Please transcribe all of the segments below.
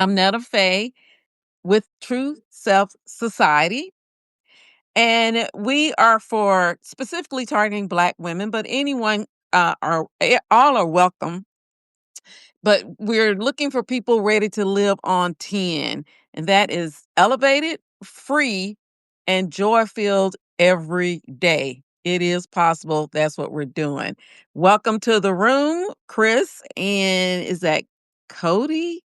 I'm Netta Faye with True Self Society. And we are for specifically targeting Black women, but anyone all are welcome. But we're looking for people ready to live on 10, and that is elevated, free, and joy filled every day. It is possible. That's what we're doing. Welcome to the room, Chris. And is that Cody?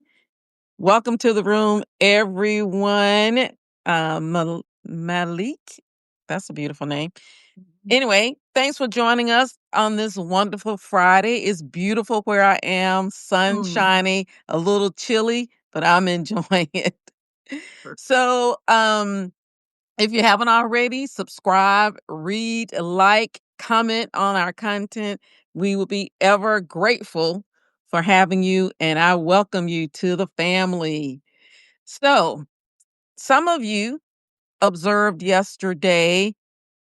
Welcome to the room, everyone. Malik, that's a beautiful name. Anyway, thanks for joining us on this wonderful Friday. It's beautiful where I am, sunshiny, a little chilly, but I'm enjoying it. So, if you haven't already, subscribe, read, like, comment on our content. We will be ever grateful for having you, and I welcome you to the family. So, some of you observed yesterday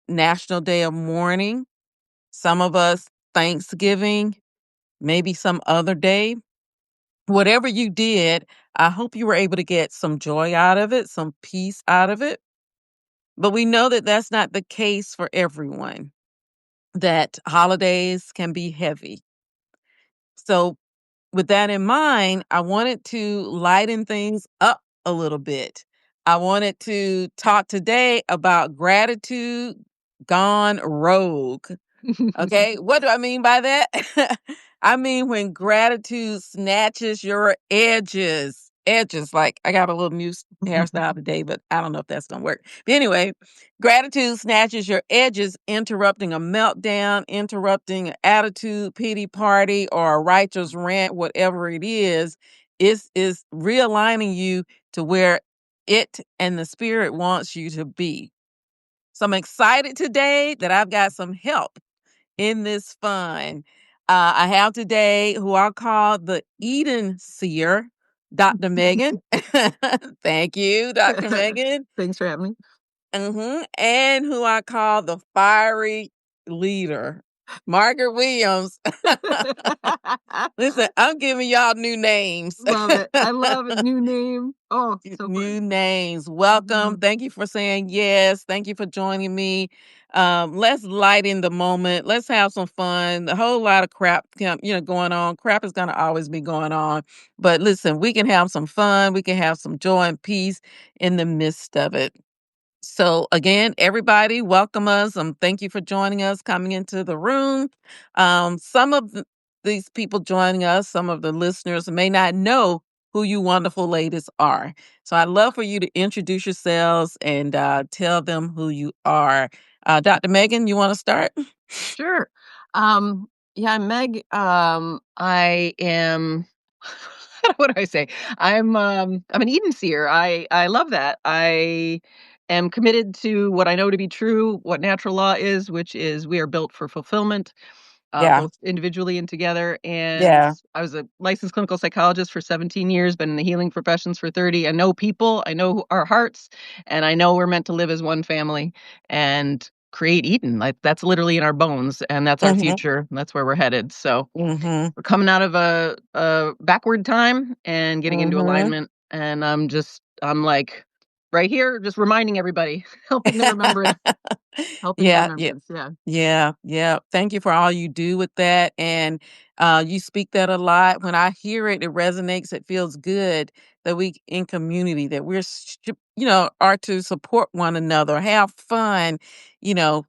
National Day of Mourning, some of us Thanksgiving, maybe some other day. Whatever you did, I hope you were able to get some joy out of it, some peace out of it. But we know that that's not the case for everyone, that holidays can be heavy. So, with that in mind, I wanted to lighten things up a little bit. I wanted to talk today about gratitude gone rogue. Okay, what do I mean by that? I mean when gratitude snatches your edges. Edges, like I got a little new hairstyle today, but I don't know if that's gonna work. But anyway, gratitude snatches your edges, interrupting a meltdown, interrupting an attitude, pity party, or a righteous rant, whatever it is realigning you to where it and the spirit wants you to be. So I'm excited today that I've got some help in this fun. I have today who I'll call the Eden Seer, Dr. Megan. Thank you, Dr. Megan. Thanks for having me. And who I call the Fiery Leader, Margaret Williams. Listen, I'm giving y'all new names. Love it. I love a new name. Oh, so New great. names. Welcome. Thank you for saying yes. Thank you for joining me. Let's lighten the moment. Let's have some fun. A whole lot of crap, going on. Crap is gonna always be going on. But listen, we can have some fun. We can have some joy and peace in the midst of it. So again, everybody, welcome us. Thank you for joining us, coming into the room. Some of these people joining us, some of the listeners may not know who you wonderful ladies are. So I'd love for you to introduce yourselves and tell them who you are. Dr. Megan, you want to start? Sure. Yeah, I'm Meg. I am what do I say? I'm an Eden seer. I love that. I am committed to what I know to be true, what natural law is, which is we are built for fulfillment. Yeah. Both individually and together. And Yeah. I was a licensed clinical psychologist for 17 years, been in the healing professions for 30. I know people, I know our hearts, and I know we're meant to live as one family and create Eden. Like that's literally in our bones, and that's our Mm-hmm. future. That's where we're headed. So Mm-hmm. we're coming out of a backward time and getting into Mm-hmm. alignment. And I'm like right here, just reminding everybody, helping the remembrance, helping the Yeah, yeah. remembrance. Yeah. Yeah, yeah. Thank you for all you do with that. And you speak that a lot. When I hear it, it resonates. It feels good that we in community, that are to support one another, have fun, to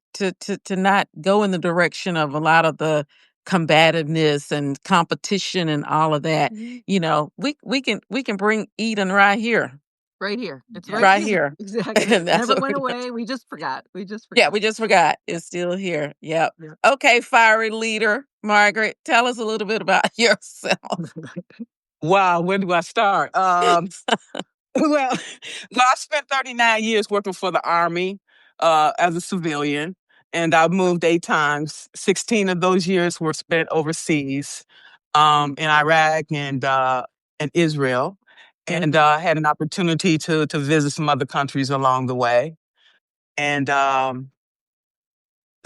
not go in the direction of a lot of the combativeness and competition and all of that. We can bring Eden right here. Right here. It's right Right here. here. Exactly. And that's Never what went we're gonna away. We just forgot. We just Yeah, forgot. we just forgot. It's still here. Yep. Yeah. Okay, fiery leader, Margaret, tell us a little bit about yourself. Wow, where do I start? Well, I spent 39 years working for the Army as a civilian, and I moved 8 times. 16 of those years were spent overseas in Iraq and Israel, and had an opportunity to visit some other countries along the way. And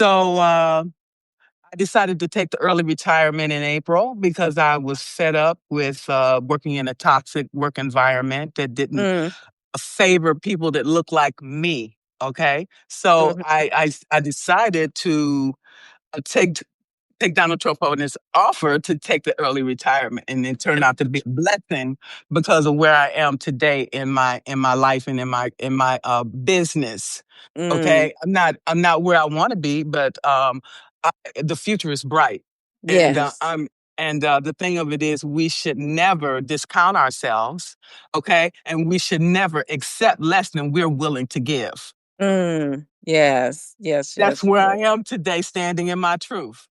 so I decided to take the early retirement in April because I was fed up with working in a toxic work environment that didn't Mm, favor people that look like me. Okay. So mhm, I decided to take Donald Trump on his offer to take the early retirement, and it turned out to be a blessing because of where I am today in my life and in my business. mm. Okay, I'm not where I want to be, but the future is bright, and Yes. the thing of it is, we should never discount ourselves. Okay, and we should never accept less than we're willing to give. Mm. Yes. Yes. That's Yes. where I Yes. am today, standing in my truth.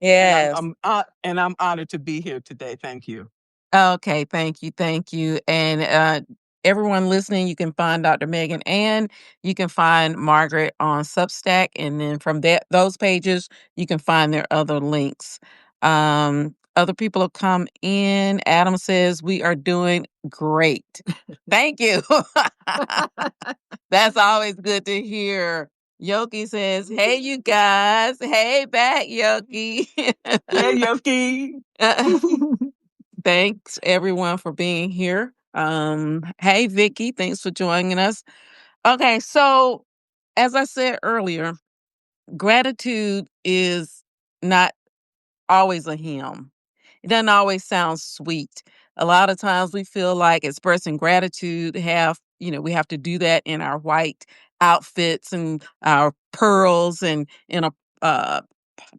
And Yes. I'm honored to be here today. Thank you. Okay, thank you, thank you. And everyone listening, you can find Dr. Megan and you can find Margaret on Substack, and then from that those pages, you can find their other links. Other people have come in. Adam says we are doing great. Thank you. That's always good to hear. Yoki says, "Hey, you guys. Hey, back, Yoki." Yeah, Yoki. Thanks everyone for being here. Hey Vicky, thanks for joining us. Okay, so as I said earlier, gratitude is not always a hymn. It doesn't always sound sweet. A lot of times we feel like expressing gratitude we have to do that in our white outfits and our pearls and in a uh,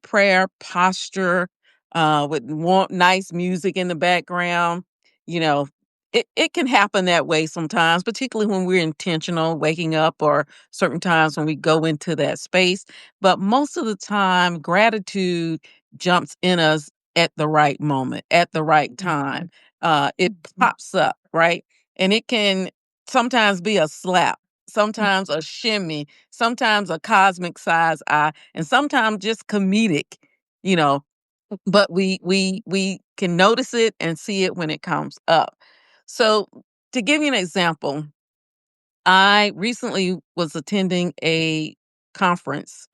prayer posture with nice music in the background. You know, it can happen that way sometimes, particularly when we're intentional, waking up, or certain times when we go into that space. But most of the time, gratitude jumps in us at the right moment, at the right time. It pops up, right? And it can sometimes be a slap, sometimes a shimmy, sometimes a cosmic size eye, and sometimes just comedic, you know. But we can notice it and see it when it comes up. So to give you an example, I recently was attending a conference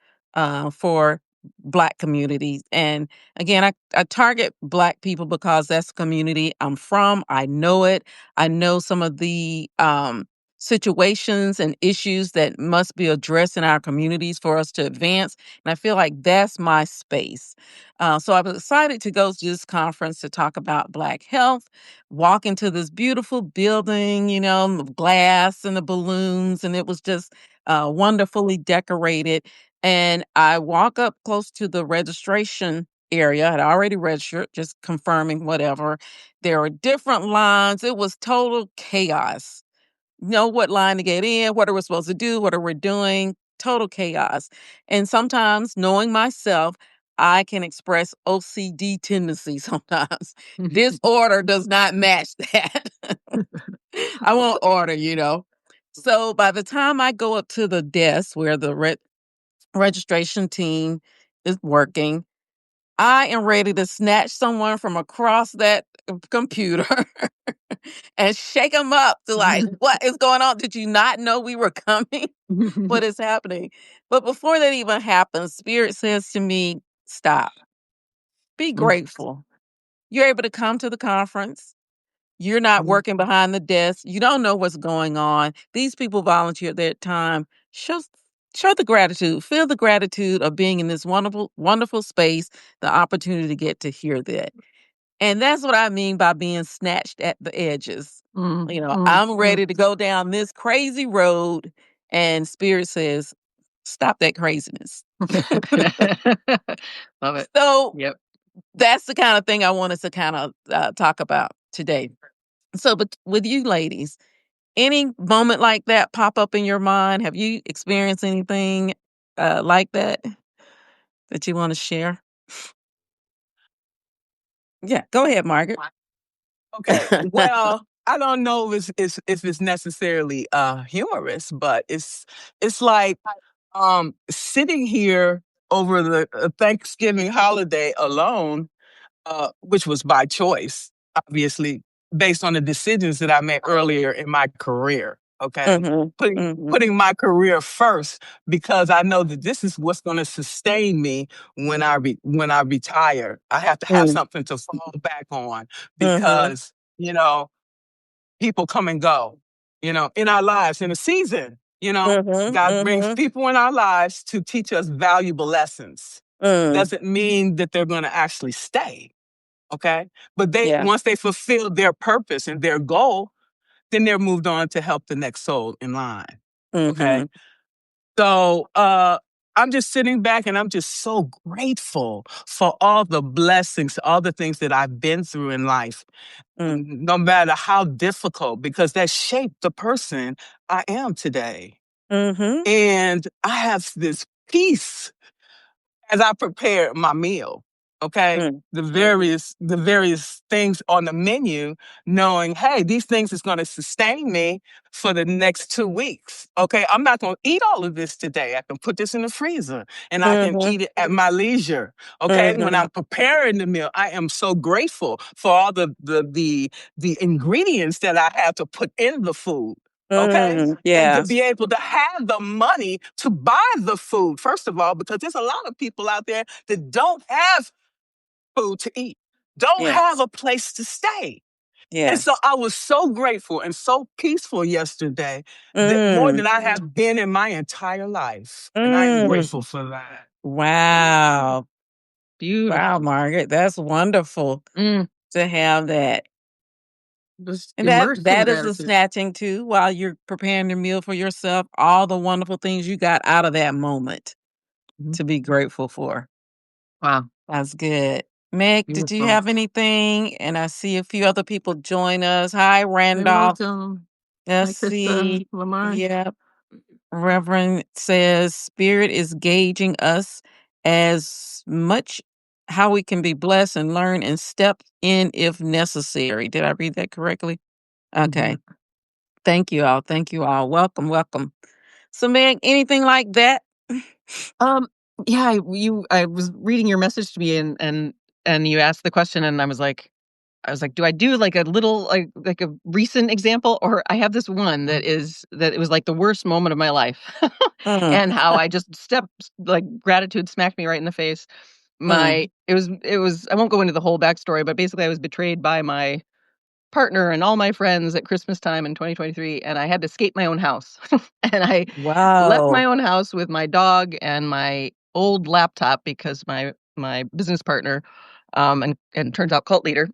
for Black communities. And again, I target Black people because that's the community I'm from. I know it. I know some of the situations and issues that must be addressed in our communities for us to advance. And I feel like that's my space. So I was excited to go to this conference to talk about Black health, walk into this beautiful building, the glass and the balloons, and it was just wonderfully decorated. And I walk up close to the registration area. I had already registered, just confirming whatever. There were different lines. It was total chaos. Know what line to get in, what are we supposed to do, what are we doing? Total chaos. And sometimes, knowing myself, I can express OCD tendencies sometimes. This order does not match that. I won't order. So by the time I go up to the desk where the registration team is working, I am ready to snatch someone from across that computer and shake them up to like, what is going on? Did you not know we were coming? What is happening? But before that even happens, Spirit says to me, stop, be grateful. You're able to come to the conference. You're not working behind the desk. You don't know what's going on. These people volunteer their time. Show, show the gratitude. Feel the gratitude of being in this wonderful, wonderful space, the opportunity to get to hear that. And that's what I mean by being snatched at the edges. I'm ready to go down this crazy road, and Spirit says, stop that craziness. Love it. So Yep. that's the kind of thing I want us to kind of talk about today. So, but with you ladies, any moment like that pop up in your mind? Have you experienced anything like that you want to share? Yeah, go ahead, Margaret. Okay. Well, I don't know if it's necessarily humorous, but it's like sitting here over the Thanksgiving holiday alone, which was by choice, obviously, based on the decisions that I made earlier in my career. Okay. Mhm. Mhm. Putting my career first because I know that this is what's going to sustain me when I retire. I have to have Mm. something to fall back on Mhm. because, you know, people come and go, in our lives in a season, Mhm. God brings Mhm. people in our lives to teach us valuable lessons. Mm. Doesn't mean that they're going to actually stay. Okay. But Yeah. once they fulfill their purpose and their goal, then they're moved on to help the next soul in line. Okay. Mhm. So I'm just sitting back and I'm just so grateful for all the blessings, all the things that I've been through in life, Mm. no matter how difficult, because that shaped the person I am today. Mhm. And I have this peace as I prepare my meal. Okay. Mm. The various things on the menu, knowing, hey, these things is going to sustain me for the next 2 weeks. Okay. I'm not going to eat all of this today. I can put this in the freezer and I can Mhm. eat it at my leisure. Okay. When Mhm. I'm preparing the meal, I am so grateful for all the ingredients that I have to put in the food. Okay. Mm. And to Yeah. be able to have the money to buy the food, first of all, because there's a lot of people out there that don't have food to eat, don't have Yes. a place to stay. And so Yes. I was so grateful and so peaceful yesterday that more Mm. than I have been in my entire life. And I am Mm. grateful for that. Wow. Wow, Beautiful. Margaret, that's wonderful Mm. to have that. Just And that immersed in that is a gratitude. snatching too while you're preparing your meal for yourself, all the wonderful things you got out of that moment Mhm. to be grateful for. Wow. That's good. Meg, did you Beautiful. have anything? And I see a few other people join us. Hi, Hi, Randolph. welcome. Hi, Let's Krista, see. Lamar. Yep. Reverend says spirit is gauging us as much how we can be blessed and learn and step in if necessary. Did I read that correctly? Okay. Mhm. Thank you all. Thank you all. Welcome, welcome. So, Meg, anything like that? Um, yeah, I was reading your message to me and you asked the question and I was like, do I do like a little like a recent example or I have this one that it was like the worst moment of my life Mm, and how I just stepped like gratitude smacked me right in the face. mm. It was I won't go into the whole backstory, but basically I was betrayed by my partner and all my friends at Christmas time in 2023, and I had to escape my own house. And I left my Wow. own house with my dog and my old laptop because my business partner, and turns out cult leader,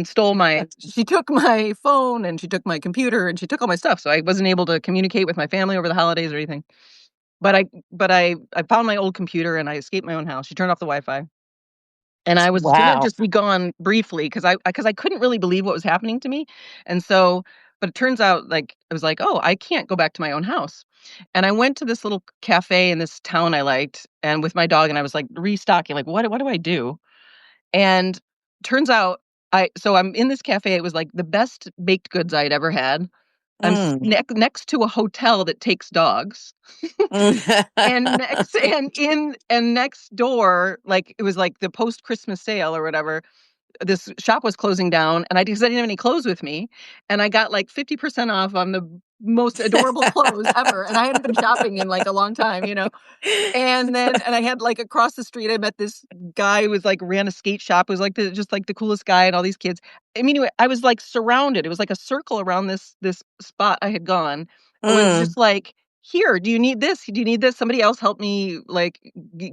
stole my she took my phone and she took my computer and she took all my stuff, so I wasn't able to communicate with my family over the holidays or anything. But I found my old computer and I escaped my own house. She turned off the Wi-Fi. And I was gonna Wow. just be gone briefly because I couldn't really believe what was happening to me, and so but it turns out, like, I was like, "Oh, I can't go back to my own house." And I went to this little cafe in this town I liked, and with my dog, and I was, like, restocking, like, "What do I do?" And turns out I'm in this cafe, it was, like, the best baked goods I'd ever had. I'm Mm. next to a hotel that takes dogs. And next door, like, it was, like, the post-Christmas sale or whatever, this shop was closing down, and I because I didn't have any clothes with me, and I got, like, 50% off on the most adorable clothes ever, and I hadn't been shopping in, like, a long time, you know? And I had, like, across the street, I met this guy who was, like, ran a skate shop, who was, like, the coolest guy and all these kids. I mean, anyway, I was, like, surrounded. It was like a circle around this spot I had gone. It was Mm. just like, "Here, do you need this? Do you need this?" Somebody else helped me, like,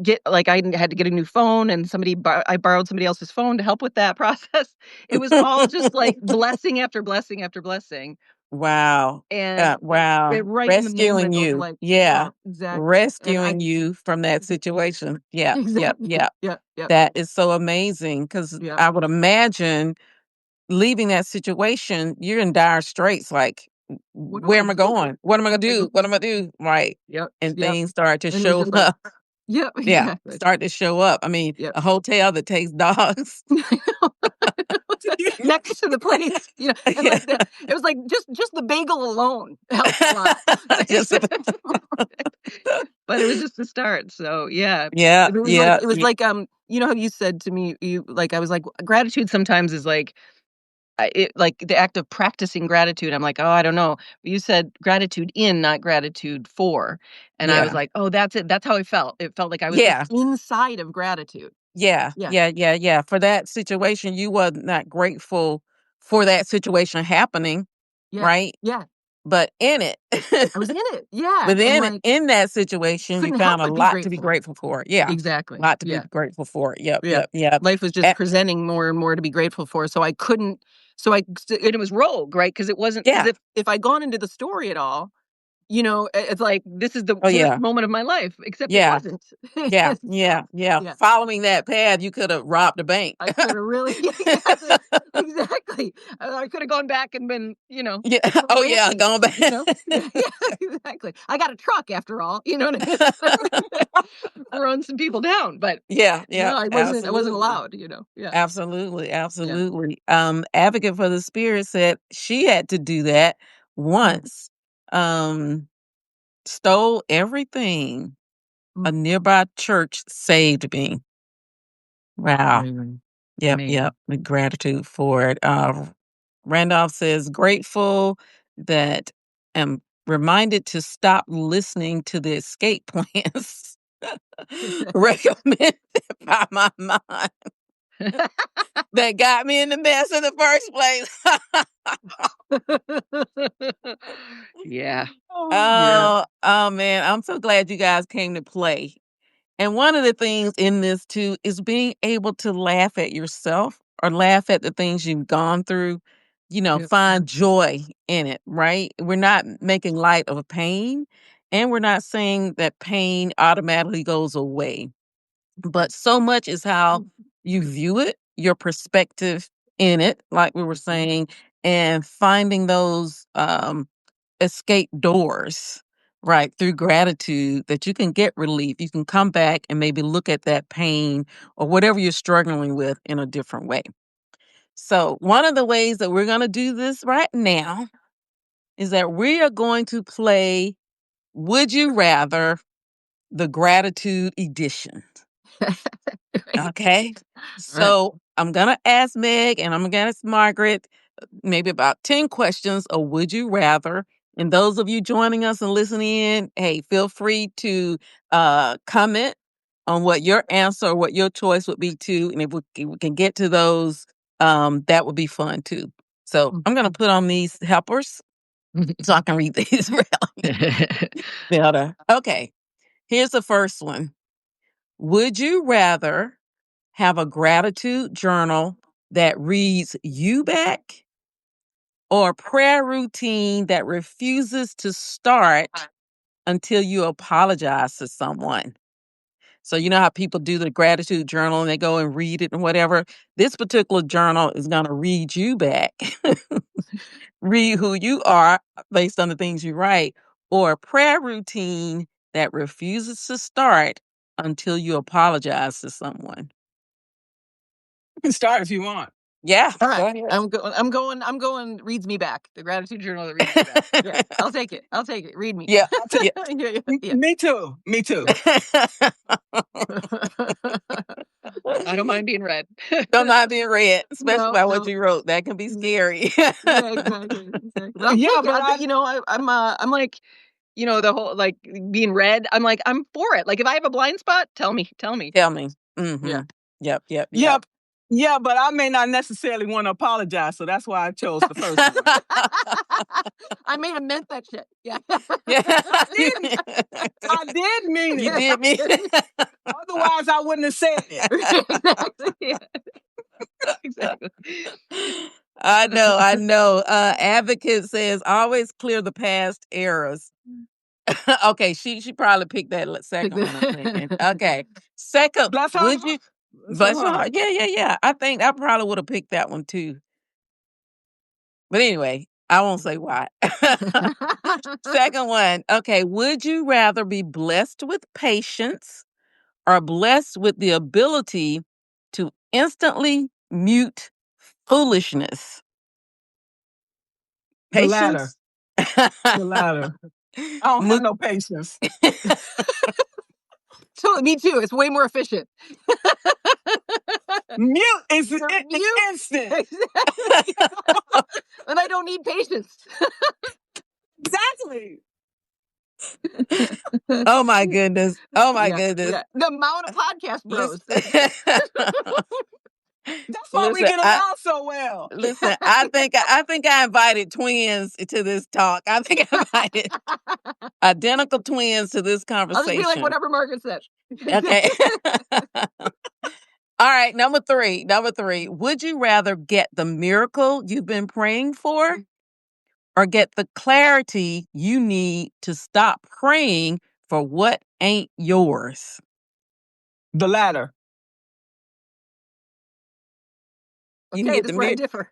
get like, I had to get a new phone, and I borrowed somebody else's phone to help with that process. It was all just, like, blessing after blessing after blessing, Wow. and Wow. they're right in the Rescuing moment of, you. like, Yeah. yeah, exactly, and I Rescuing you from that situation. Yep. Yep. exactly. Yep. Yeah, yeah, That is so amazing because yeah. I would imagine leaving that situation, you're in dire straits. Like, What do where I am I do? going? What am I What gonna do I do? do? What am I do? Right. Yep, And yep, things start to and it was show just like up. yep, Yeah. exactly. Start to show up. I mean, Yep. a hotel that takes dogs. Next to the place, and, Yeah. like, it was, like, just the bagel alone helped a lot. Just But it was just the start, so, yeah. yeah. It was like, you know how you said to me, I was like, gratitude sometimes is like like the act of practicing gratitude, I'm like, oh, I don't know. You said gratitude in, not gratitude for. And I was Yeah. like, oh, that's it. That's how I felt. It felt like I was Yeah. just inside of gratitude. Yeah. Yeah. Yeah. Yeah. Yeah. For that situation, you were not grateful for that situation happening, Yeah. right? Yeah. But in it, I was in it. Yeah. And within it, like, in that situation, you couldn't found help a but be lot to be grateful. grateful for. Yeah. A Exactly. lot to be Yeah. grateful for. Yep. Yeah. Yep. Yep. Life was just Eh, presenting more and more to be grateful for. So I couldn't, so I, and it was rogue, right? Because it wasn't, because yeah. if I'd gone into the story at all, it's like, this is the Oh, worst yeah. moment of my life, except it Yeah. wasn't. Yeah. So, Yeah. Yeah. yeah. Following that path, you could have robbed a bank. I could have really, exactly, exactly. I could have gone back and been, Yeah. Oh, yeah. ranching, Going back. Yeah, yeah, exactly. I got a truck after all, you know what I mean? Run some people down, but Yeah. no, Yeah. I wasn't Absolutely. allowed, Yeah, Absolutely, yeah. absolutely. Advocate for the Spirit said she had to do that Mm, once. Um, Stole everything. A mm. nearby church saved me. Wow. Amazing, Yep, amazing. yep. With gratitude for it. Randolph says grateful that am reminded to stop listening to the escape plans recommended by my mind that got me in the mess in the first place. Yeah, yeah. Oh man, I'm so glad you guys came to play. And one of the things in this too is being able to laugh at yourself or laugh at the things you've gone through, Yep. find joy in it, right? We're not making light of pain and we're not saying that pain automatically goes away. But so much is how you view it, your perspective in it, like we were saying, and finding those escape doors, right, through gratitude that you can get relief. You can come back and maybe look at that pain or whatever you're struggling with in a different way. So, one of the ways that we're going to do this right now is that we are going to play Would You Rather, the gratitude edition. Right, Okay. right. So I'm going to ask Meg and I'm going to ask Margaret maybe about 10 questions of would you rather. And those of you joining us and listening in, hey, feel free to comment on what your answer or what your choice would be too. And if we can get to those, that would be fun too. So I'm going to put on these helpers so I can read these better. Okay. Here's the first one. Would you rather have a gratitude journal that reads you back or a prayer routine that refuses to start until you apologize to someone? So, you know how people do the gratitude journal and they go and read it and whatever? This particular journal is going to read you back, read who you are based on the things you write, or a prayer routine that refuses to start until you apologize to someone. You can start if you want. Yeah, All go right. ahead. I'm going, reads me back. The gratitude journal that reads me back. Yeah. I'll take it. I'll take it. Read me. Yeah, I'll take yeah. Yeah, yeah, yeah. Me too. Me too. I don't mind being read. Don't not being read, especially No, by what no. you wrote. That can be scary. Yeah, exactly, exactly. But I'll Yeah, take it. but I I'm like, the whole like being read. I'm like, I'm for it. Like if I have a blind spot, tell me, tell me. Tell me. Yeah. Yep, yep, yep. yep. Yeah, but I may not necessarily want to apologize, so that's why I chose the first one. I may have meant that shit. Yeah. Yeah. I didn't. I did mean You it. did me. Otherwise, I wouldn't have said it. Exactly. Yeah. Exactly. I know, I know. Advocate says always clear the past errors. Okay, she probably picked that second one, I'm thinking. Okay. Second, Bless her would heart. you Bless her bless your heart. heart? Yeah, yeah, yeah. I think I probably would have picked that one too. But anyway, I won't say why. Second one. Okay. Would you rather be blessed with patience or blessed with the ability to instantly mute foolishness? The latter. Patience? The latter. I don't have Mu- no patience. So me too. It's way more efficient. Mute is You're it's mute. instant. Exactly. And I don't need patience. Exactly. Oh my goodness. Oh my Yeah, goodness. yeah. The amount of podcast bros. Listen, That's why we get along so well. I think I invited twins to this talk. I think I invited identical twins to this I'll just conversation. be like whatever Margaret said. Okay. All right, number 3. Number 3. Would you rather get the miracle you've been praying for or get the clarity you need to stop praying for what ain't yours? The latter. You can Okay, get this the is where I miracle. differ.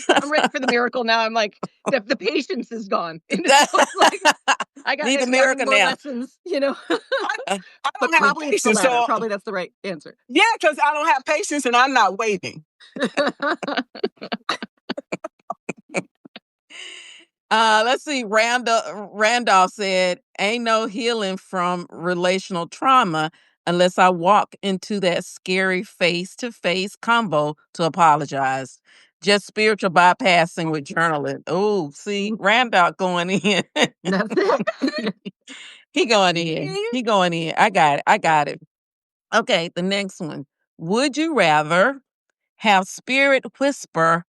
I'm ready for the miracle now. I'm like, the patience is gone. And it's like, I got Need a I need miracle more now. lessons, you know. I But don't have probably it's the patience, latter. so Probably that's the right answer. yeah, because I don't have patience and I'm not waiting. Let's see. Randolph said, "Ain't no healing from relational trauma unless I walk into that scary face-to-face combo to apologize. Just spiritual bypassing with journaling." Oh, see, Randolph going in. That's it. He going in. He going in. I got it. I got it. Okay, the next one. Would you rather have spirit whisper,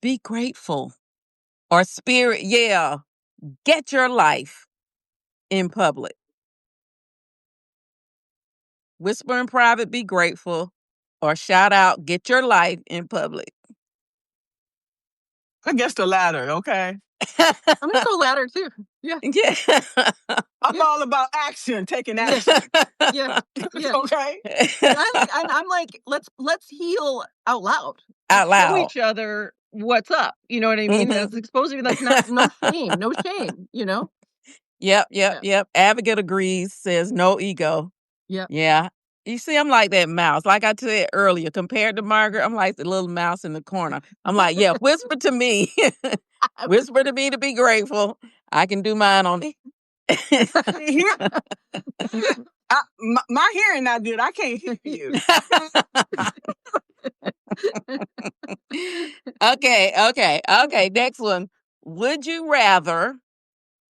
"Be grateful," or spirit yell, "Get your life," in public? Whisper in private, "Be grateful," or shout out, "Get your life," in public? I guess the latter, okay? I'm gonna go latter too. Yeah. Yeah. I'm all about action, taking Yeah. action. Yeah. Yeah. Okay? I'm like, let's heal out loud. Out Let's show loud. each other what's up. You know what I mean? Mhm. Let's expose it. Like, no shame. No shame, you know? Yep. Yeah. Abigail agrees, says no ego. Yeah. Yeah. You see, I'm like that mouse. Like I said earlier, compared to Margaret, I'm like the little mouse in the corner. I'm like, yeah, whisper to me. Whisper to me to be grateful. I can do mine on it. My hearing not good. I can't hear you. Okay. Next one. Would you rather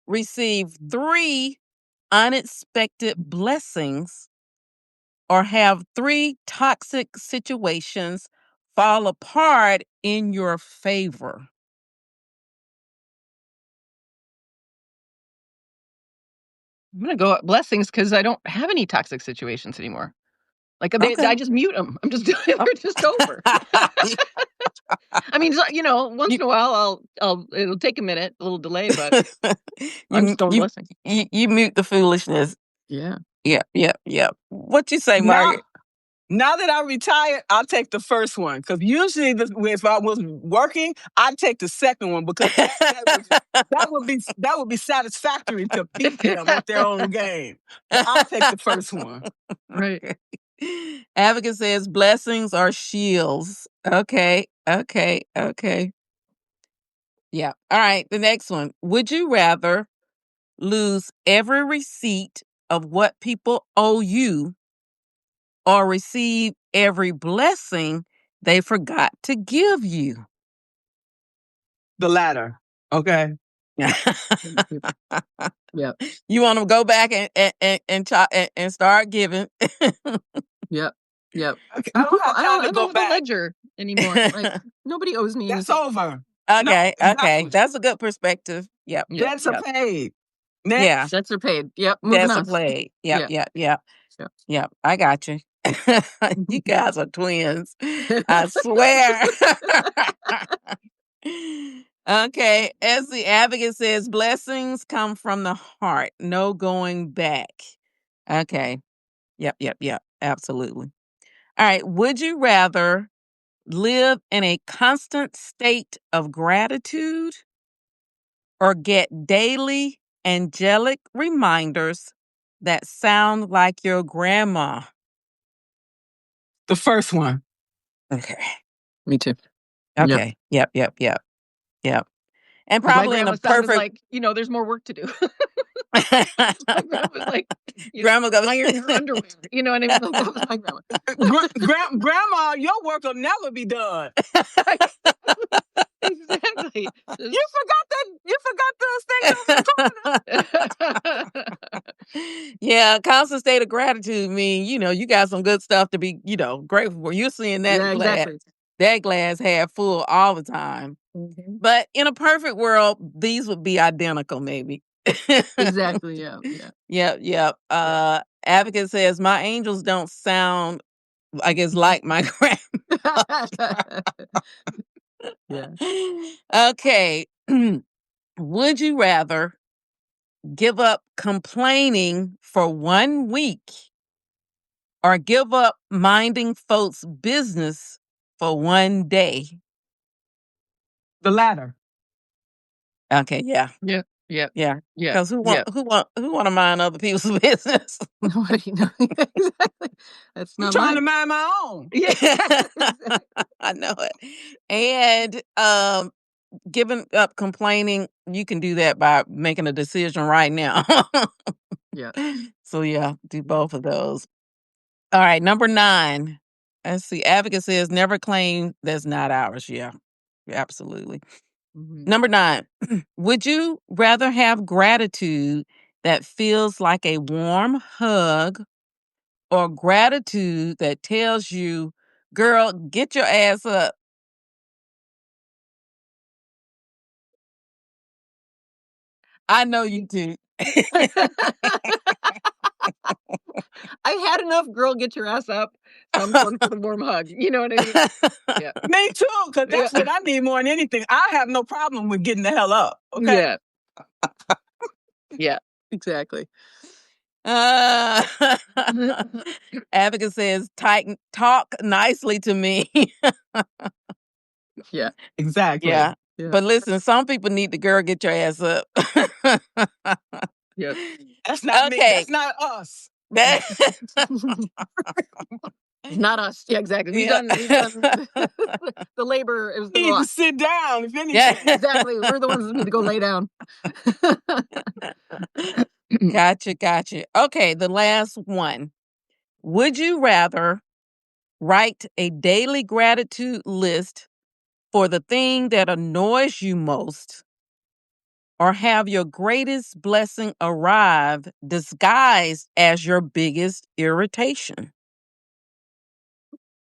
receive 3 unexpected blessings or have 3 toxic situations fall apart in your favor? I'm gonna go blessings because I don't have any toxic situations anymore. Like Okay. I just mute them. I'm just they're just over. I mean, you know, once in a while it'll take a minute, a little delay, but I'm just going blessings. You mute the foolishness. Yeah. Yep. What you say, Margaret? Now that I'm retired, I'll take the first one because usually if I was working, I'd take the second one because that would be satisfactory to beat them at their own game. But I'll take the first one. Right. Advocate says blessings are shields. Okay. Yeah. All right. The next one. Would you rather lose every receipt of what people owe you or receive every blessing they forgot to give you? The latter. Okay. Yep. You want to go back and start giving. Yep. I don't have time to go have back. a ledger anymore. Like nobody owes me That's anything. over. Okay. No, Okay. exactly. That's a good perspective. Yep. Debts are paid. Yeah. Next. Debts are paid. Yep. Moving Debts on. are paid. Yep. Yeah. Yep. I got you. You guys are twins. I swear. Okay. As the advocate says, blessings come from the heart. No going back. Okay. Yep. Absolutely. All right. Would you rather live in a constant state of gratitude or get daily angelic reminders that sound like your grandma? The first one. Okay. Me too. Okay. Yep. And 'Cause my probably in grandma a sounded perfect like, there's more work to do. My grandma was like, grandma goes, iron her underwear. You know what I mean? Like, that was my grandma. Grandma, your work will never be done. Exactly. You forgot those things over the corner. Yeah, constant state of gratitude mean, you got some good stuff to be, grateful for. You're seeing that Yeah, glass, exactly. that glass half full all the time. Mhm. But in a perfect world, these would be identical, maybe. Exactly, yeah. Yep. Yeah. Advocate says my angels don't sound, I guess, like my grandma. Yeah. Okay. Would you rather give up complaining for 1 week or give up minding folks' business for 1 day? The latter. Okay, yeah. Yeah. Yeah. Yeah. Because who Yeah. want to mind other people's business? What do you know? Exactly. That's I'm not trying to mine. mind my own. Yeah. Exactly. I know it. And giving up complaining, you can do that by making a decision right now. Yeah. So yeah, do both of those. All right, number 9. Let's see. Advocate says never claim that's not ours. Yeah, absolutely. Mhm. Number 9. Would you rather have gratitude that feels like a warm hug or gratitude that tells you, girl, get your ass up? I know you do. I had enough girl get your ass up, so I'm going for the warm hug. You know what I mean? Yeah. Me too, because that's Yeah. what I need more than anything. I have no problem with getting the hell up. Okay. Yeah. Yeah. Exactly. Uh, Advocate says, talk nicely to me. Yeah. Exactly. Yeah. Yeah. But listen, some people need the girl get your ass up. Yep. That's not me. Okay. That's not us. That It's not us. Yeah, exactly. We've Yeah. done the labor. It was the You need to lot. sit down, if anything. Yeah. Exactly. We're the ones that need to go lay down. Gotcha. Okay, the last one. Would you rather write a daily gratitude list for the thing that annoys you most or have your greatest blessing arrive disguised as your biggest irritation?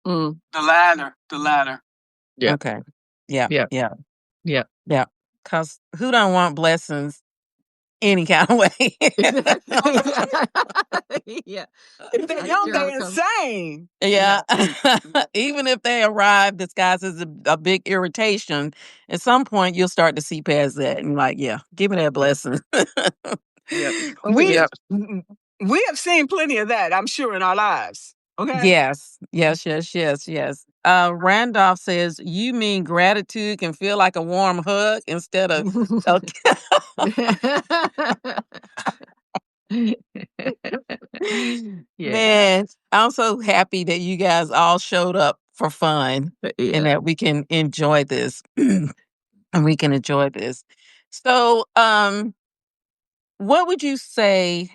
Mm. The latter. The latter. Yeah. Okay. Yeah. Yeah. Yeah. Yeah. Yeah. Because who don't want blessings any kind of way? Yeah. If they're I young, hear how they're it comes. insane. Yeah. Even if they arrive disguised as a big irritation, at some point you'll start to see past that and like, yeah, give me that blessing. Yep. We Yep. we have seen plenty of that, I'm sure, in our lives. Okay. Yes. Randolph says, you mean gratitude can feel like a warm hug instead of okay. Yeah. Man, I'm so happy that you guys all showed up for fun and Yeah. that we can enjoy this. And we can enjoy this. So, what would you say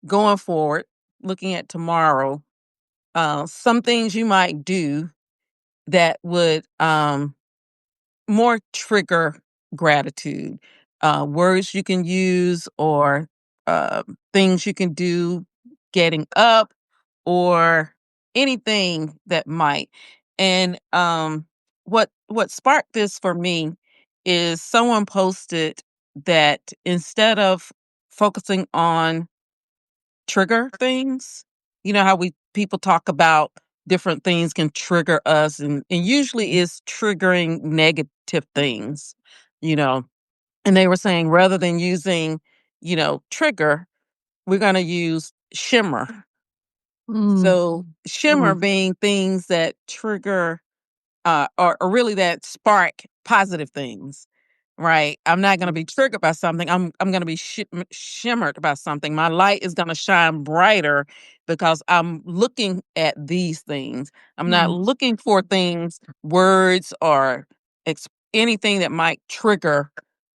going forward, looking at tomorrow, some things you might do that would more trigger gratitude, words you can use or things you can do getting up or anything that might. And what sparked this for me is someone posted that instead of focusing on trigger things, you know how we people talk about different things can trigger us and usually is triggering negative things, you know. And they were saying rather than using, trigger, we're going to use shimmer. Mm. So shimmer Mm. being things that trigger or really that spark positive things, right? I'm not going to be triggered by something. I'm going to be shimmered by something. My light is going to shine brighter because I'm looking at these things. I'm not Mm. looking for things, words or anything that might trigger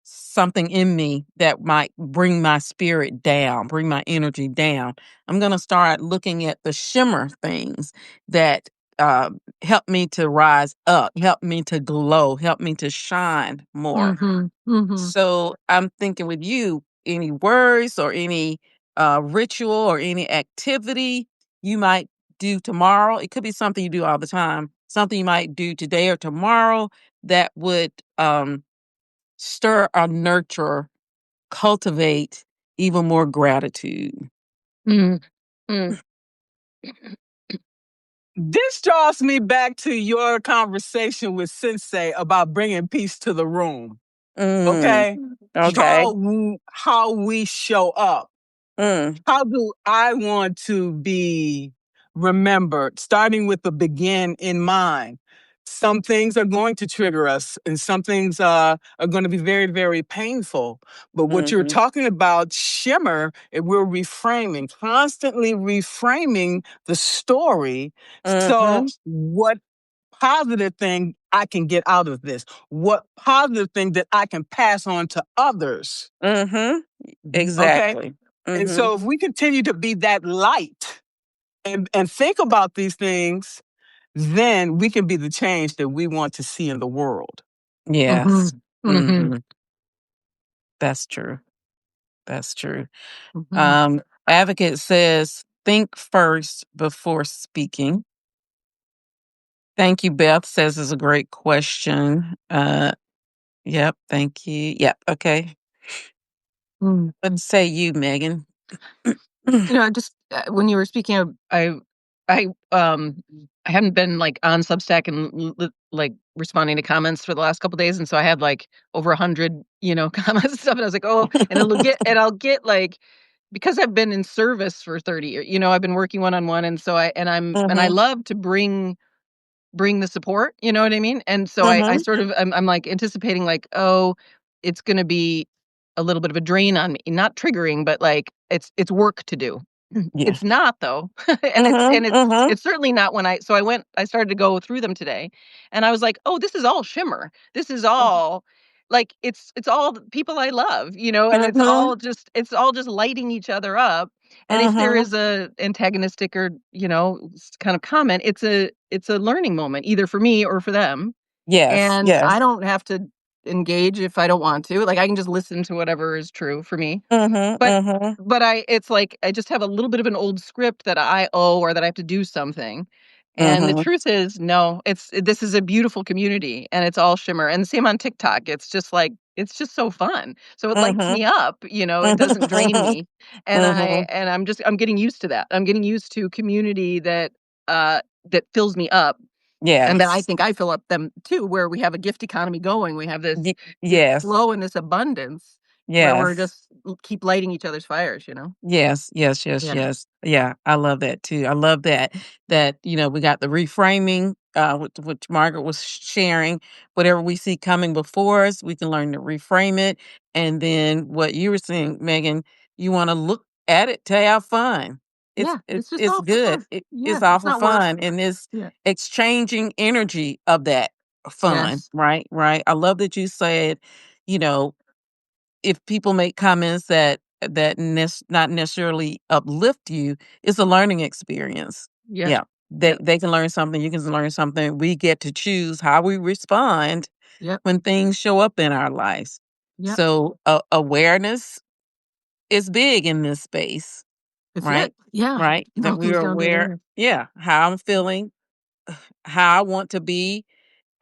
something in me that might bring my spirit down, bring my energy down, I'm going to start looking at the shimmer things that help me to rise up, help me to glow, help me to shine more. So I'm thinking with you, any words or any ritual or any activity you might do tomorrow. It could be something you do all the time, something you might do today or tomorrow that would stir or nurture, cultivate even more gratitude. Mm, mm, This draws me back to your conversation with Sensei about bringing peace to the room. Mm, Okay, okay. how we show up. Mm, How do I want to be remembered? Starting with the begin in mind. Some things are going to trigger us, and some things are going to be very, very painful. But what you're mhm, talking about, shimmer, we're reframing, constantly reframing the story. So, mhm, what positive thing I can get out of this? What positive thing that I can pass on to others? mhm. Okay. Exactly. And Mhm. so if we continue to be that light and think about these things, then we can be the change that we want to see in the world. Yes. mhm, mhm, Mhm. That's true. That's true. mhm. Um, Advocate says, think first before speaking. Thank you, Beth says is a great question. Yep, thank you. Yep, okay. Mm. What say you, Megan? Just when you were speaking of, I I hadn't been like on Substack and like responding to comments for the last couple days, and so I had like over 100, comments and stuff, and I was like, oh, and I'll get like, because I've been in service for 30 years, I've been working one on one, and so I Mhm, love to bring the support, you know what I mean? And so I mhm. sort of I'm like anticipating like, "Oh, it's gonna be a little bit of a drain on me." Not triggering, but like it's work to do. Yeah. It's not though. And it's Mhm, and it's mhm, it's certainly not when I started to go through them today, and I was like, "Oh, this is all shimmer. This is all like it's all the people I love, and mhm, it's all just lighting each other up. And if there mhm. is a antagonistic or, kind of comment, it's a learning moment either for me or for them. Yes, And I yes. don't have to engage if I don't want to. Like, I can just listen to whatever is true for me. Mhm, But mhm. it's like I just have a little bit of an old script that I owe or that I have to do something. And the Mhm. truth is, no, this is a beautiful community and it's all shimmer. And same on TikTok. It's just so fun. So it lights Mhm. me up, it doesn't drain Mhm. me. And Mhm. I'm getting used to that. I'm getting used to community that fills me up, and then I Yes. think I fill up them too, where we have a gift economy going. We have this Yes. flow and this abundance where we're Yes. just keep lighting each other's fires, Yes, yes, yes, Yeah. yes. Yeah, I love that too. I love that we got the reframing which Margaret was sharing. Whatever we see coming before us, we can learn to reframe it. And then what you were saying, Megan, you want to look at it to have fun. It's Yeah, it, it's just it's all for good. fun. It's Yeah, all it's for not work. fun and it's Yeah. exchanging energy of that fun, Yes. right? Right. I love that you said, you know, if people make comments that not necessarily uplift you, it's a learning experience. Yeah. Yeah. They Yep. they can learn something, you can learn something. We get to choose how we respond Yep. when things show up in our lives. Yep. So awareness is big in this space, It's it. right? Yeah. Right? It That all comes we're down to aware, awareness. yeah, how I'm feeling, how I want to be,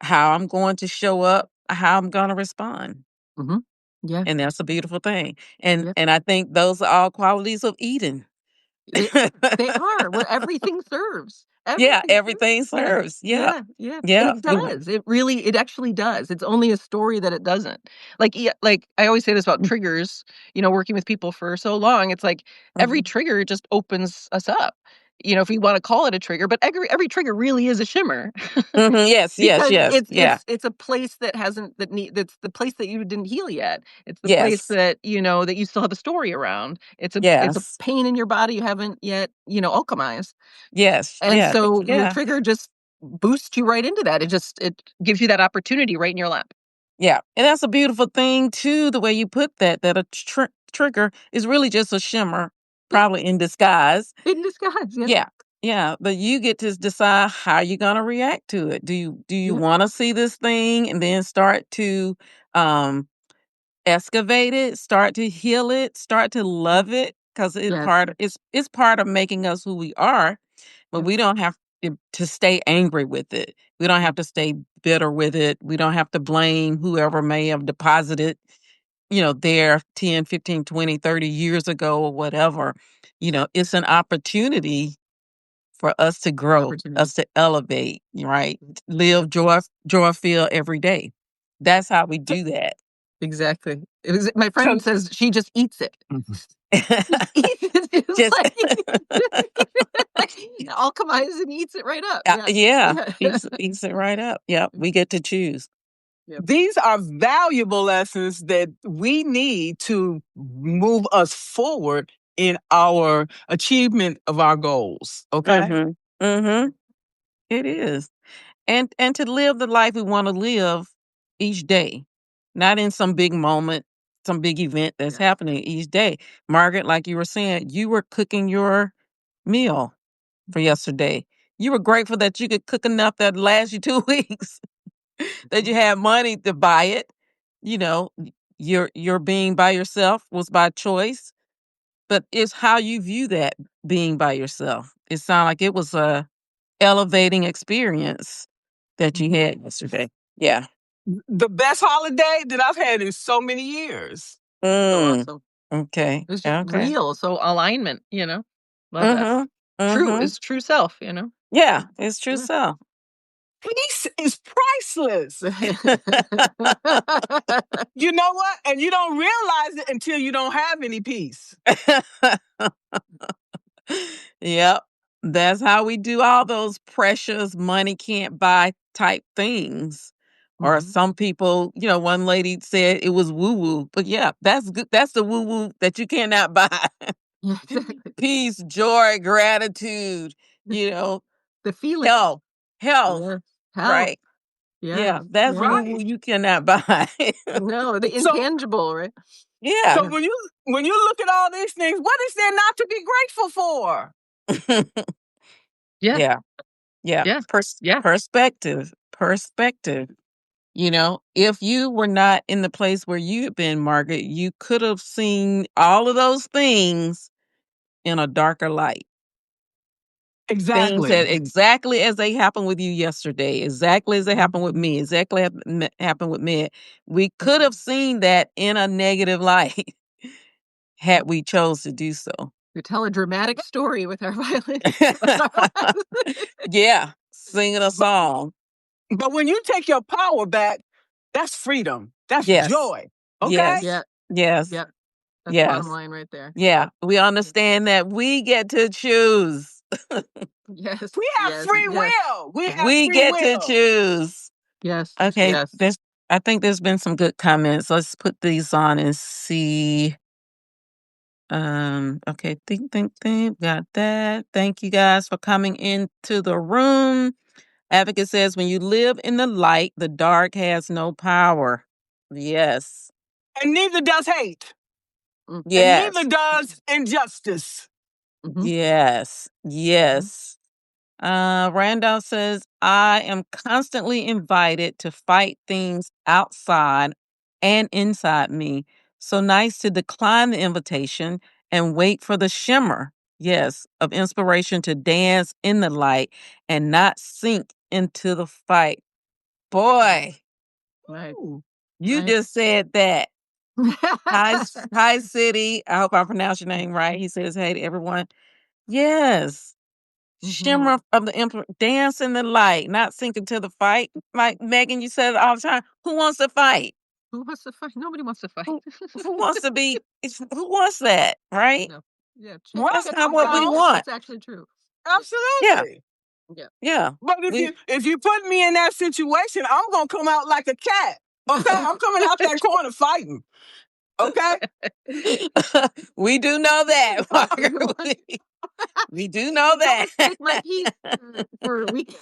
how I'm going to show up, how I'm going to respond. Mhm. Yeah. And that's a beautiful thing. And Yep. and I think those are all qualities of Eden. It They are what everything serves. Yeah, Everything serves. everything Yeah. serves. Yeah. Yeah, yeah, and Yeah. it does. It actually does. It's only a story that it doesn't. Like, yeah, like, I always say this about triggers, working with people for so long, it's like every Mhm. trigger just opens us up, if we wanna call it a trigger, but every trigger really is a shimmer. Mhm. Yes, yes, Because yes. Yeah. it's a place that hasn't that need that's the place that you didn't heal yet. It's the place Yes. that, that you still have a story around. It's a Yes. pain in your body you haven't yet, alchemized. Yes. And Yeah. so the Yeah. trigger just boosts you right into that. It gives you that opportunity right in your lap. Yeah, and that's a beautiful thing too, the way you put that, that a trigger is really just a shimmer, probably in disguise. In disguise, yeah. Yeah, yeah, but you get to decide how you're gonna react to it. Do you Yeah. wanna see this thing and then start to, um, excavate it, start to heal it, start to love it? 'Cause Yes. it's part of making us who we are, but Yep. we don't have to stay angry with it. We don't have to stay bitter with it. We don't have to blame whoever may have deposited, there 10, 15, 20, 30 years ago or whatever. It's an opportunity for us to grow, Opportunity. us to elevate, right? Live joy feel every day. That's how we do that. Exactly. My So friend says she just eats it. Just eats it. It's Just like alchemizes and eats it right up. Yeah. yeah, Yeah. eats it right up. Yep, we get to choose. Yep. these are valuable lessons that we need to move us forward in our achievement of our goals. Okay. Mhm. Mhm. It is. And to live the life we wanna live each day, not in some big moment, some big event that's Yeah. happening each day. Margaret, like you were saying, you were cooking your meal for yesterday. You were grateful that you could cook enough that last you 2 weeks, that you had money to buy it. Your being by yourself was by choice, but it's how you view that being by yourself. It sounded like it was a elevating experience that you had yesterday. Yeah. The best holiday that I've had in so many years. So Mm. awesome. Okay. It was just Okay. real. So alignment, Love that. Mhm. True Mhm. is true self, Yeah, it's true Yeah. self. Peace is priceless. You know what? And you don't realize it until you don't have any peace. Yep. That's how we do all those precious money can't buy type things. Or Mhm. some people, one lady said it was woo woo, but yeah, that's good. That's the woo woo that you cannot buy. Yeah, exactly. Peace, joy, gratitude, you know, The feeling. health, health, Yeah. Health. right? Yes. Yeah, that's Yes. woo Right. woo you cannot buy. No, the So intangible, right? Yeah. so when you look at all these things, what is there not to be grateful for? Yeah. Yeah. Yeah. Yeah. Yeah. Perspective. Perspective. If you were not in the place where you've been, Margaret, you could have seen all of those things in a darker light. Things Exactly. that exactly as they happened with you yesterday, exactly as they happened with me, exactly happened with me. We could have seen that in a negative light had we chose to do so. We tell a dramatic story with our violin. Yeah, singing a But song. but when you take your power back, that's freedom. That's Yes, joy. Okay? yes, Yeah. yes, Yeah. That's bottom yes. line right there. Yeah, we understand that we get to choose. Yes. We have Yes. free Yes. will. We have We free get to will. choose. Yes. Okay, Yes. I think there's been some good comments. Let's put these on and see. Okay, think. Got that. Thank you guys for coming into the room. Advocate says, when you live in the light, the dark has no power. Yes. And neither does hate. Mm. And neither Yes. does injustice. Mhm. Yes. Mhm. Yes. Randolph says, I am constantly invited to fight things outside and inside me. So nice to decline the invitation and wait for the shimmer, yes, of inspiration to dance in the light and not sink into the fight. Boy, Right. Ooh. you Right. just said that. Hi, City. I hope I pronounced your name right. He says, hey to everyone. Yes. Mhm. Shimmer of the dance in the light, not sink into the fight. Like Megan, you said it all the time. Who wants to fight? Who wants to fight? Nobody wants to fight. Who wants to be? Who wants that? Right? No. Yeah. That's Right. not what we No, want. It's actually true. Yeah. Yeah, absolutely. Yeah. yeah. But We if you put me in that situation, I'm gonna come out like a cat. Okay? I'm coming out that corner fighting. Okay? we do know that, Margaret. We do know I'm gonna that. stick my piece for a week.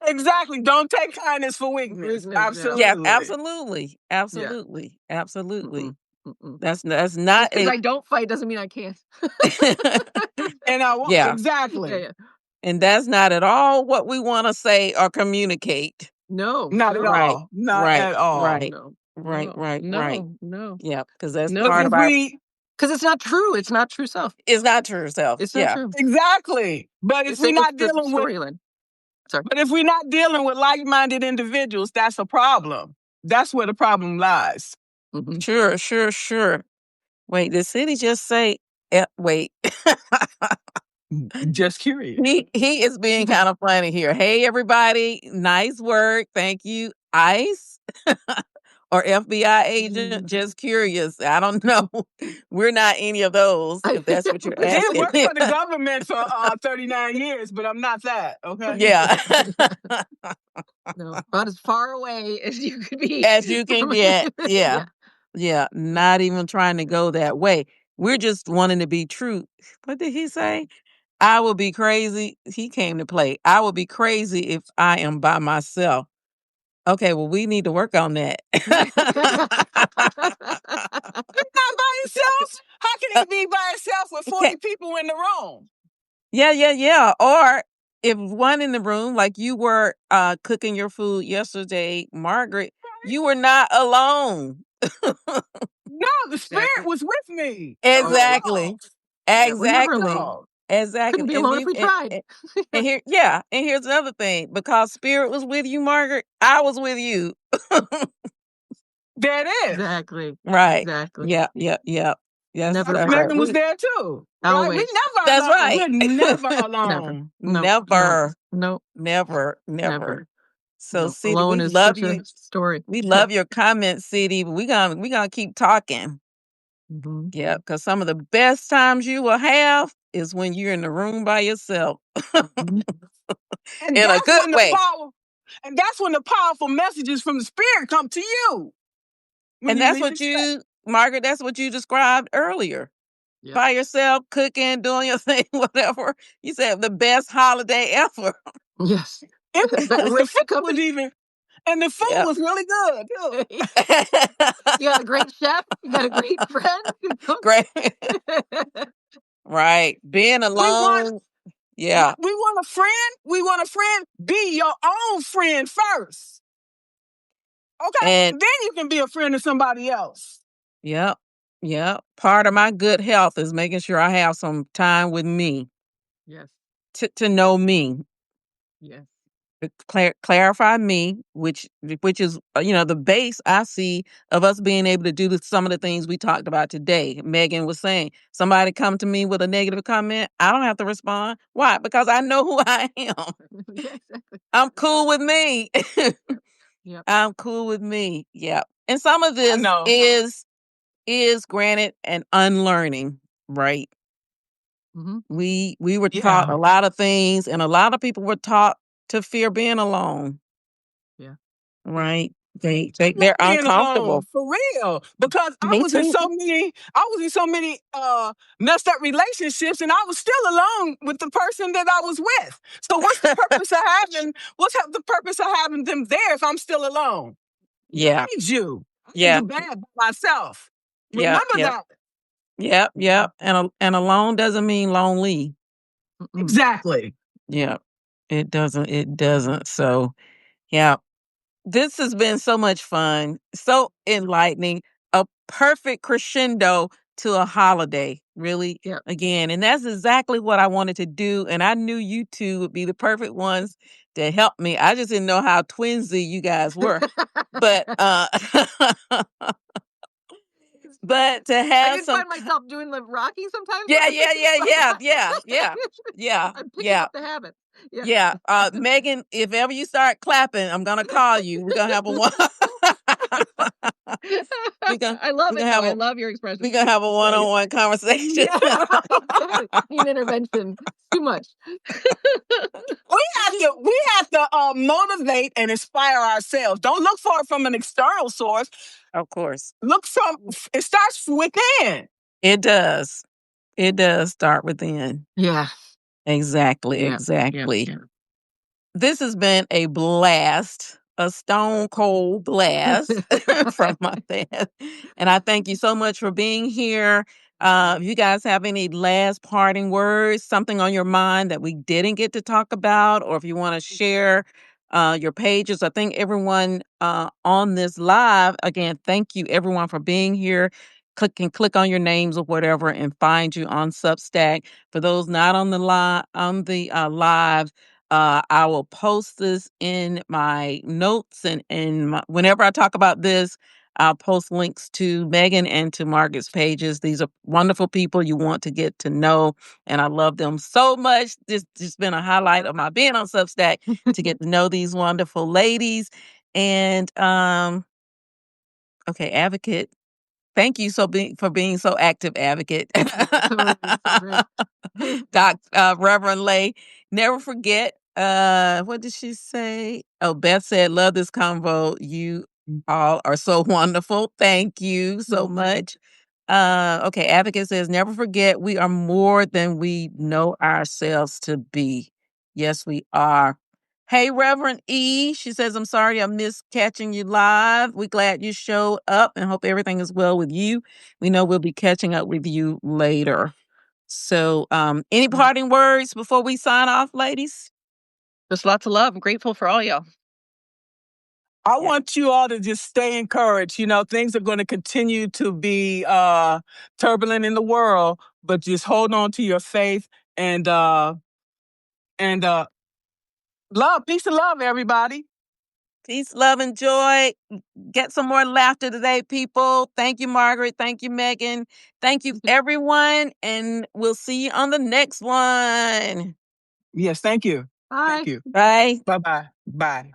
Exactly. Don't take kindness for weakness. Absolutely. Yeah, absolutely. Absolutely. Absolutely. That's not because I don't fight doesn't mean I can't. And I won't. Yeah. Exactly. Yeah. And that's not at all what we want to say or communicate. No, Not at Right. all. Not Right. at all. Right. No, Right. no, Right. no, Right. no. Yeah, because that's No. But part if of our. we Because it's not true. It's not true self. It's not true self. It's Yeah. not true. exactly. But if It's we're not the dealing with storyline. Sorry. but if we're not dealing with like-minded individuals, that's a problem. That's where the problem lies. Mhm. Sure. Sure. Sure. Wait, did City just say? Wait. Just curious. He is being kind of funny here. Hey, everybody. Nice work. Thank you. ICE or FBI agent. Just curious. I don't know. We're not any of those, if that's what you're I did asking. work for the government for 39 years, but I'm not that. Okay. Yeah. No, about as far away as you could be. As you can from- get. Yeah. Yeah. Yeah. Not even trying to go that way. We're just wanting to be true. What did he say? I will be crazy. He came to play. I will be crazy if I am by myself. Okay, well, we need to work on that. Not by himself. How can he be by himself with 40 people in the room? Yeah. Or if one in the room, like you were cooking your food yesterday, Margaret, you were not alone. No, the spirit was with me. Exactly. Yeah, we're never Exactly. alone. Exactly. Couldn't be alone if we tried. And here's another thing. Because spirit was with you, Margaret, I was with you. There it is. Exactly. Right. Exactly. Yeah. Yes, Never that's Megan right. was there too. Always. Right? We never That's alone. right. We're never alone. No, Never. Never. So, No, City, alone we is love such you. a story. We love your comments, City. But we gonna keep talking. Mhm. Yeah, because some of the best times you will have is when you're in the room by yourself. Mhm. And In a that's good when way. that's when the powerful messages from the spirit come to you. When And you that's least what expect. Margaret, that's what you described earlier. Yep. By yourself, cooking, doing your thing, whatever. You said the best holiday ever. Yes. It was, But the with the food company- was even, and the food Yep. was really good too. You got a great chef. You got a great friend. Good cook. Great. Right. Being alone. Yeah. We want a friend. We want a friend. Be your own friend first. Okay. And Then you can be a friend to somebody else. Yep. Part of my good health is making sure I have some time with me Yes. to know me, Yes. to clarify me, which is the base I see of us being able to do some of the things we talked about today. Megan was saying, somebody come to me with a negative comment, I don't have to respond. Why? Because I know who I am. Yeah, exactly. I'm cool with me. Yep. I'm cool with me. Yeah. And some of this know. is granted an unlearning, right? Mhm. We were taught a lot of things, and a lot of people were taught to fear being alone. Yeah. Right? They're Being uncomfortable. alone, for real. Because I Me was in too. so many messed up relationships, and I was still alone with the person that I was with. So what's the purpose of the purpose of having them there if I'm still alone? Yeah. I need you. I Yeah. can do bad by myself. Yeah. Remember Yeah. that. And alone doesn't mean lonely. Mm-mm. Exactly. Yeah. It doesn't. So, yeah. This has been so much fun, so enlightening, a perfect crescendo to a holiday, really. Yep. Again, and that's exactly what I wanted to do, and I knew you two would be the perfect ones to help me. I just didn't know how twinsy you guys were. But but to I have did some find myself doing the rocking sometimes. Yeah. I'm picking up the habit. Yeah. Megan, if ever you start clapping, I'm gonna call you. We're gonna have a one. I love it. I love your expression. We're gonna have a one-on-one conversation. Need intervention. Too much. We have to motivate and inspire ourselves. Don't look for it from an external source. Of course. It starts within. It does. It does start within. Yeah. Exactly. Yeah. Exactly. Yeah. This has been a blast, a stone cold blast from my dad. And I thank you so much for being here. If you guys have any last parting words, something on your mind that we didn't get to talk about, or if you want to share your pages, I think everyone on this live, again, thank you everyone for being here. Click on your names or whatever and find you on Substack. For those not on the live, I will post this in my notes and whenever I talk about this, I'll post links to Megan and to Margaret's pages. These are wonderful people you want to get to know, and I love them so much. This has been a highlight of my being on Substack to get to know these wonderful ladies. And okay, Advocate. Thank you for being so active, Advocate. Reverend Lay. Never forget. What did she say? Oh, Beth said, "Love this convo. You all are so wonderful. Thank you so much." Okay, Advocate says, "Never forget, we are more than we know ourselves to be." Yes, we are. Hey, Reverend E. She says, "I'm sorry I missed catching you live. We're glad you showed up and hope everything is well with you. We know we'll be catching up with you later." So, any parting words before we sign off, ladies? Just lots of love. I'm grateful for all y'all. I want you all to just stay encouraged. You know, things are going to continue to be turbulent in the world, but just hold on to your faith and love, peace and love, everybody. Peace, love, and joy. Get some more laughter today, people. Thank you, Margaret. Thank you, Megan. Thank you, everyone. And we'll see you on the next one. Yes, thank you. Bye. Thank you. Bye. Bye-bye. Bye.